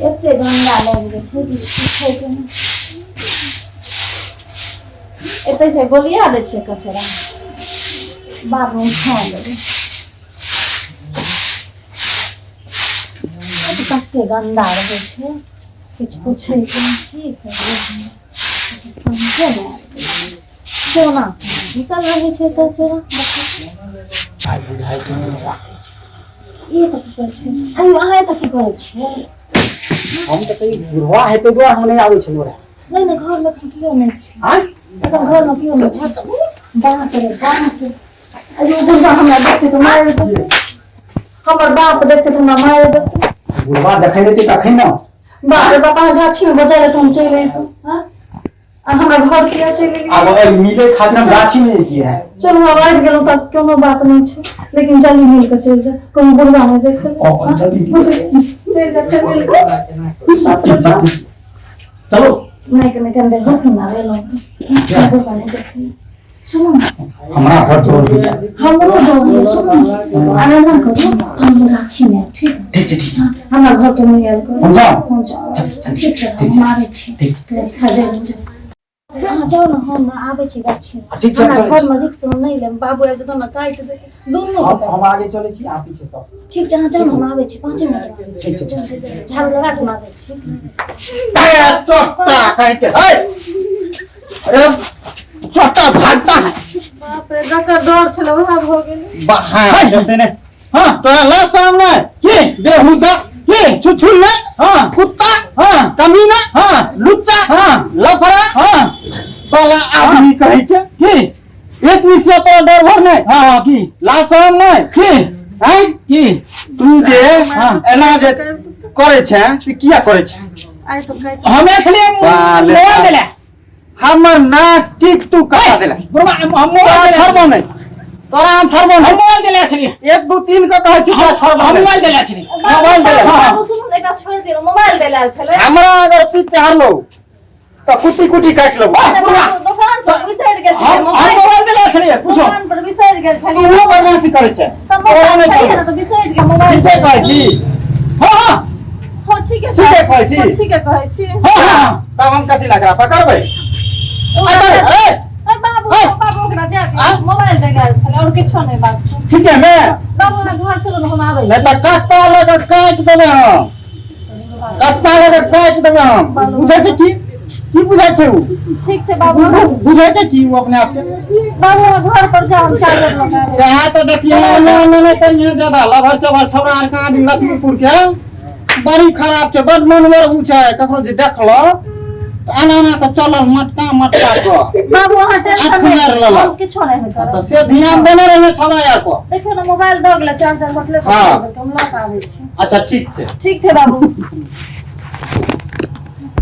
एते गंदा लग गए छै कि छै कि नहीं एते से गोलिया दे छै कचरा बाद में खा लेबे कते गंदा रहे छै कुछ पूछे के की करिए समझे ना कोना निकल रहे छै कचरा आ बुझाई छै ये तो की छै अरे अहाँ तो की करे छै हम तो कहीं बुढ़वा है तो जो हम नहीं आवे छलो रे नहीं घर में क्यों नहीं छै हां एकदम घर में क्यों नहीं छै बात रे अरे बुढ़वा हमरा देखते तो मार दे हमर बाप देखते तो हमरा मार दे बुढ़वा देखे देते तखन ना बाप बापा गाछी में बजा ले तुम चले तो हां हमरा घर किया चले अब अगर मिले खातिर गाछी में की है चलो अब आबि गेलौ तब कोनो बात नहीं छै लेकिन जल्दी मिल के चल जा कोनो बुढ़वा नहीं देख ओ जल्दी चल जा फिर मिल के चलो नहीं कंदे हो ना रे लो क्या बुढ़वा नहीं देख सुनो हमरा घर छोड़ दिया हमरो दो सुनो आना ना करो हम गाछी में ठीक है ठीक है हमरा घर तो नहीं आल करो हम हो जाओ ठीक है हम आवे छी ठीक खा दे हाँ जाओ ना हम आवे छी गाछी ठीक है घर में रिक्स हम नहीं लेम बाबू आबि जतो ना काट दे दोनों हम आगे चले छी आप पीछे सब ठीक जहां जाओ हम आवे छी 5 मिनट में ठीक है झाड़ू लगा के आवे छी अरे चोटा कहते अरे चोटा भागता है बाप रे जकर डर छले वह हो गेल बाहर चलते ने हां तो ला सामने के बेहुदा के छुछुल हां कुत्ता हां कमीना हां लुच्चा हां लफड़ा हां बाला आदमी कहे के एक निश्चय तो डर भर नहीं हां की ला सामने के हैं की तू जे एना जे करे छे से किया करे छे आइ तो कहै हमें छले मोबाइल देले हमर नाक टिक तू कहा देले हम मोबाइल छोड़बो नहीं तोरा हम छोड़बो नहीं मोबाइल देले छली 1 2 3 के कहै छी तोरा छोड़बो हम मोबाइल देले छली मोबाइल देले बाबू सुन एकरा छोड़ दे मोबाइल देले छले हमरा अगर पीछे हारलो तो कुटी कुटी काट लो दुकान पर बिसैर गेल छले मोबाइल देले छली पूछो दुकान पर बिसैर गेल छले तू बदमाशी करे छे ओरा नहीं तो बिसैर के मोबाइल ठीक है कहै छी हां हो ठीक है कहै छी ठीक है कहै छी हां तब हम कथि लग रहा पकड़बै अरे बाबू ओकरा जाके मोबाइल दे गेल छले और किछो नहीं बात ठीक है मैं बाबू ना घर चलो हम आबै नहीं तो कत्ता लगा काट देबे हम कत्ता लगा काट देबे हम बुझै छै की बुझै छै उ ठीक छै बाबू बुझै छै की उ अपने आप के बाबू घर पर जाओ चार्जर लगा कहा तो देखिए नहीं करिए ज्यादा लभर चबर छौरा आर का दिन लक्ष्मीपुर के बड़ी खराब छै बड मनवर उ छै ककरो जे देखलो तो आना के चलल मटका को बाबू वहां टेंशन नहीं हम किछो नहीं होता तो से ध्यान देने रहे छौरा यार को देखियो ना मोबाइल द गेल चार्जर मतलब हम लगा आबै छी अच्छा ठीक छै बाबू